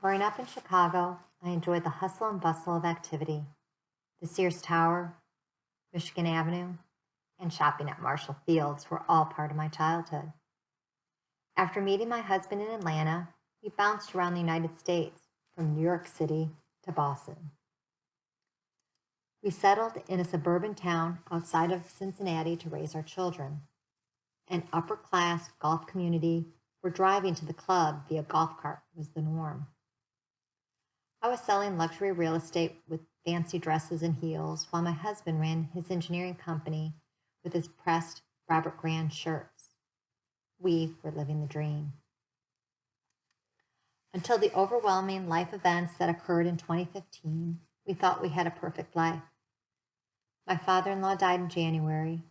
Growing up in Chicago, I enjoyed the hustle and bustle of activity. The Sears Tower, Michigan Avenue, and shopping at Marshall Fields were all part of my childhood. After meeting my husband in Atlanta, we bounced around the United States, from New York City to Boston. We settled in a suburban town outside of Cincinnati to raise our children. An upper-class golf community where driving to the club via golf cart was the norm. I was selling luxury real estate with fancy dresses and heels while my husband ran his engineering company with his pressed Robert Grant shirts. We were living the dream. Until the overwhelming life events that occurred in 2015, we thought we had a perfect life. My father-in-law died in January.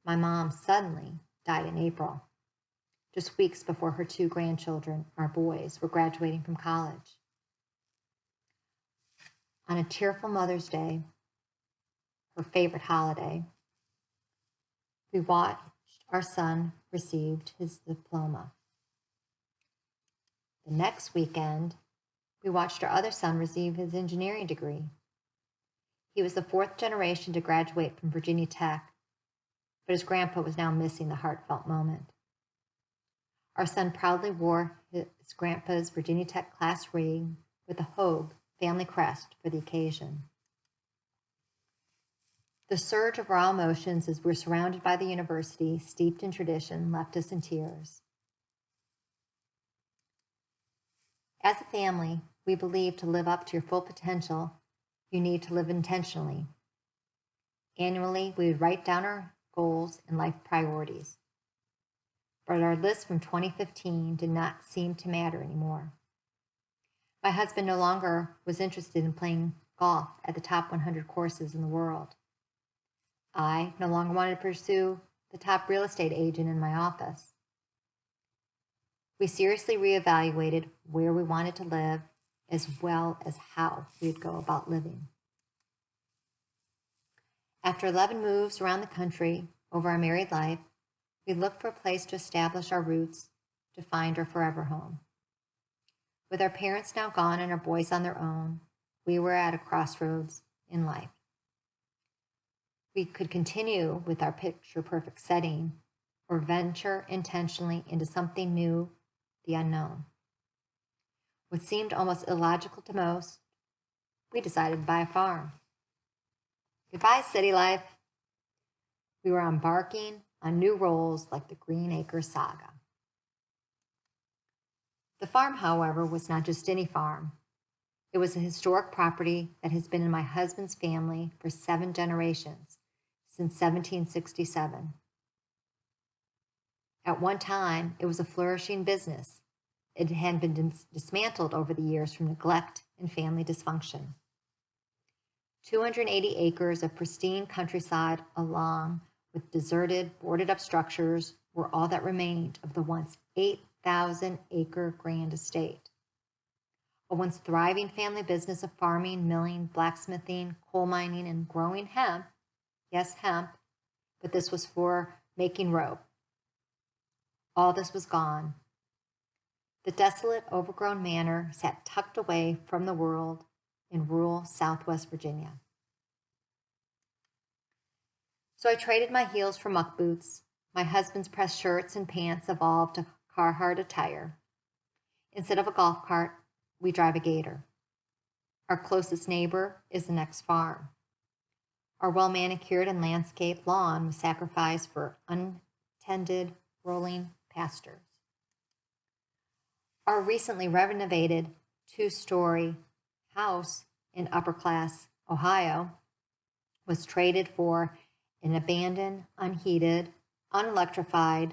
My mom suddenly died in April, just weeks before her two grandchildren, our boys, were graduating from college. On a tearful Mother's Day, her favorite holiday, we watched our son receive his diploma. The next weekend, we watched our other son receive his engineering degree. He was the fourth generation to graduate from Virginia Tech, but his grandpa was now missing the heartfelt moment. Our son proudly wore his grandpa's Virginia Tech class ring with a Hogue family crest for the occasion. The surge of raw emotions as we're surrounded by the university, steeped in tradition, left us in tears. As a family, we believe to live up to your full potential, you need to live intentionally. Annually, we would write down our goals and life priorities. But our list from 2015 did not seem to matter anymore. My husband no longer was interested in playing golf at the top 100 courses in the world. I no longer wanted to pursue the top real estate agent in my office. We seriously reevaluated where we wanted to live as well as how we'd go about living. After 11 moves around the country over our married life, we looked for a place to establish our roots, to find our forever home. With our parents now gone and our boys on their own, we were at a crossroads in life. We could continue with our picture-perfect setting or venture intentionally into something new, the unknown. What seemed almost illogical to most, we decided to buy a farm. Goodbye, city life. We were embarking on new roles like the Green Acres saga. The farm, however, was not just any farm. It was a historic property that has been in my husband's family for 7 generations, since 1767. At one time, it was a flourishing business. It had been dismantled over the years from neglect and family dysfunction. 280 acres of pristine countryside along with deserted, boarded-up structures were all that remained of the once 8,000-acre grand estate. A once thriving family business of farming, milling, blacksmithing, coal mining, and growing hemp. Yes, hemp, but this was for making rope. All this was gone. The desolate, overgrown manor sat tucked away from the world in rural Southwest Virginia. So I traded my heels for muck boots. My husband's pressed shirts and pants evolved to Carhartt attire. Instead of a golf cart, we drive a gator. Our closest neighbor is the next farm. Our well-manicured and landscaped lawn was sacrificed for untended, rolling pastures. Our recently renovated 2-story house in upper-class Ohio was traded for an abandoned, unheated, unelectrified,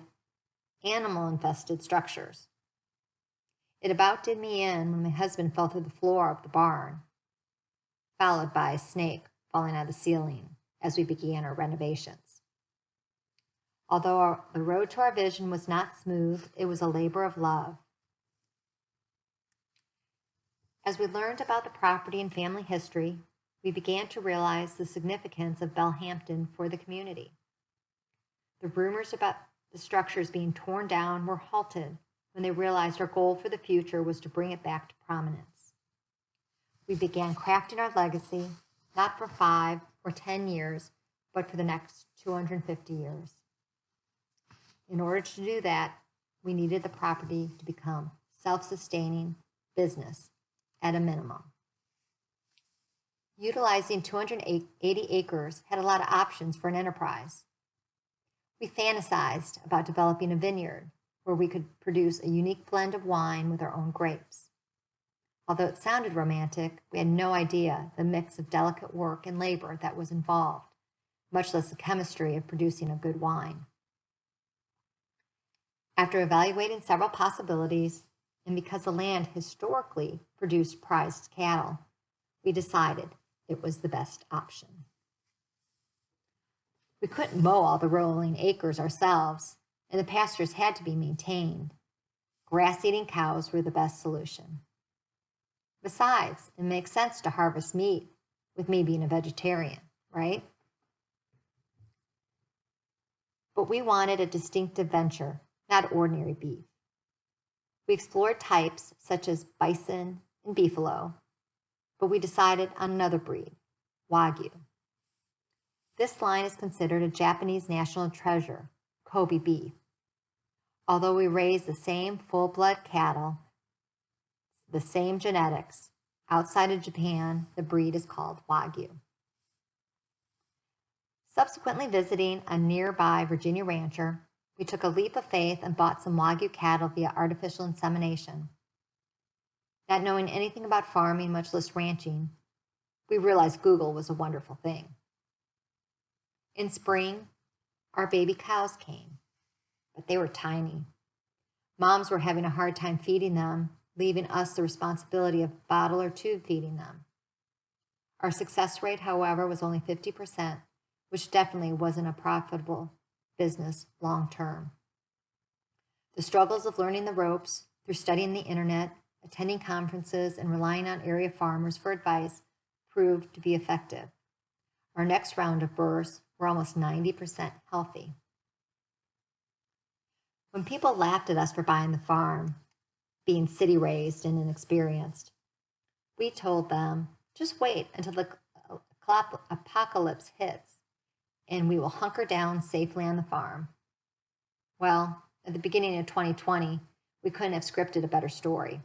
animal-infested structures. It about did me in when my husband fell through the floor of the barn, followed by a snake falling out of the ceiling as we began our renovations. Although the road to our vision was not smooth, it was a labor of love. As we learned about the property and family history, we began to realize the significance of Belle-Hampton for the community. The rumors about the structures being torn down were halted when they realized our goal for the future was to bring it back to prominence. We began crafting our legacy, not for 5 or 10 years, but for the next 250 years. In order to do that, we needed the property to become self-sustaining business at a minimum. Utilizing 280 acres had a lot of options for an enterprise. We fantasized about developing a vineyard where we could produce a unique blend of wine with our own grapes. Although it sounded romantic, we had no idea the mix of delicate work and labor that was involved, much less the chemistry of producing a good wine. After evaluating several possibilities, and because the land historically produced prized cattle, we decided it was the best option. We couldn't mow all the rolling acres ourselves, and the pastures had to be maintained. Grass-eating cows were the best solution. Besides, it makes sense to harvest meat, with me being a vegetarian, right? But we wanted a distinctive venture, not ordinary beef. We explored types such as bison and beefalo, but we decided on another breed, Wagyu. This line is considered a Japanese national treasure, Kobe beef. Although we raise the same full-blood cattle, the same genetics, outside of Japan, the breed is called Wagyu. Subsequently visiting a nearby Virginia rancher, we took a leap of faith and bought some Wagyu cattle via artificial insemination. Not knowing anything about farming, much less ranching, we realized Google was a wonderful thing. In spring, our baby cows came, but they were tiny. Moms were having a hard time feeding them, leaving us the responsibility of bottle or tube feeding them. Our success rate, however, was only 50%, which definitely wasn't a profitable business long term. The struggles of learning the ropes through studying the internet, attending conferences, and relying on area farmers for advice proved to be effective. Our next round of births were almost 90% healthy. When people laughed at us for buying the farm, being city-raised and inexperienced, we told them, just wait until the apocalypse hits, and we will hunker down safely on the farm. Well, at the beginning of 2020, we couldn't have scripted a better story.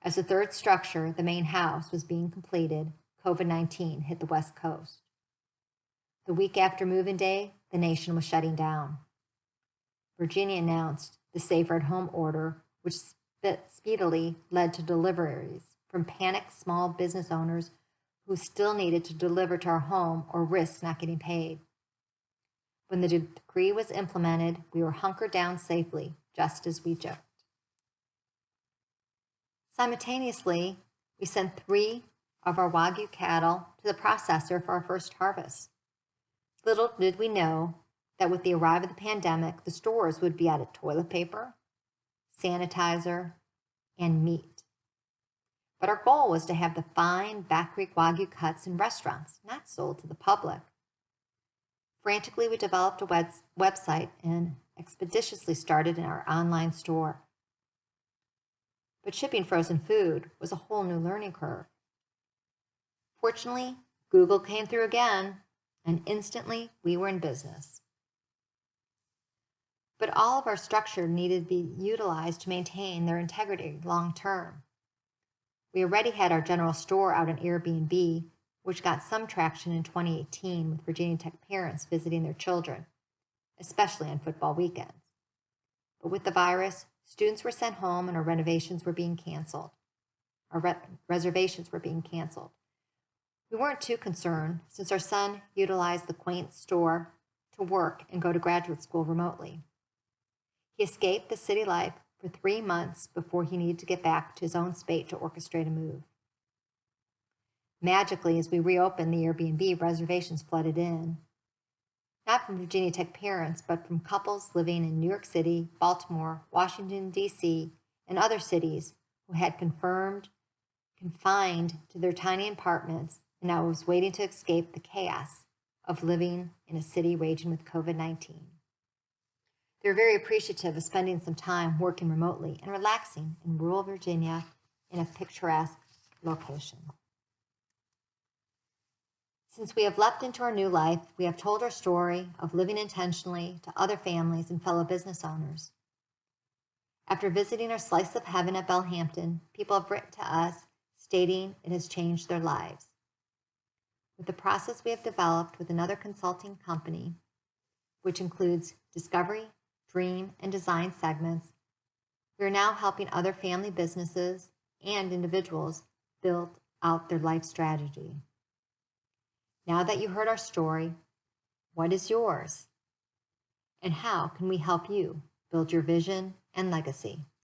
As the third structure, the main house, was being completed, COVID-19 hit the West Coast. The week after move-in day, the nation was shutting down. Virginia announced the Safer at Home order, which speedily led to deliveries from panicked small business owners who still needed to deliver to our home or risk not getting paid. When the decree was implemented, we were hunkered down safely, just as we joked. Simultaneously, we sent 3 of our Wagyu cattle to the processor for our first harvest. Little did we know that with the arrival of the pandemic, the stores would be out of toilet paper, sanitizer, and meat. But our goal was to have the fine Back Creek Wagyu cuts in restaurants, not sold to the public. Frantically, we developed a website and expeditiously started in our online store. But shipping frozen food was a whole new learning curve. Fortunately, Google came through again, and instantly we were in business. But all of our structure needed to be utilized to maintain their integrity long term. We already had our general store out on Airbnb, which got some traction in 2018 with Virginia Tech parents visiting their children, especially on football weekends. But with the virus, students were sent home and our renovations were being canceled. Our reservations were being canceled. We weren't too concerned since our son utilized the quaint store to work and go to graduate school remotely. He escaped the city life for 3 months before he needed to get back to his own state to orchestrate a move. Magically, as we reopened the Airbnb, reservations flooded in. Not from Virginia Tech parents, but from couples living in New York City, Baltimore, Washington, D.C., and other cities who had confined to their tiny apartments and now was waiting to escape the chaos of living in a city raging with COVID-19. They're very appreciative of spending some time working remotely and relaxing in rural Virginia in a picturesque location. Since we have leapt into our new life, we have told our story of living intentionally to other families and fellow business owners. After visiting our slice of heaven at Belle-Hampton, people have written to us stating it has changed their lives. With the process we have developed with another consulting company, which includes discovery, dream, and design segments, we are now helping other family businesses and individuals build out their life strategy. Now that you heard our story, what is yours? And how can we help you build your vision and legacy?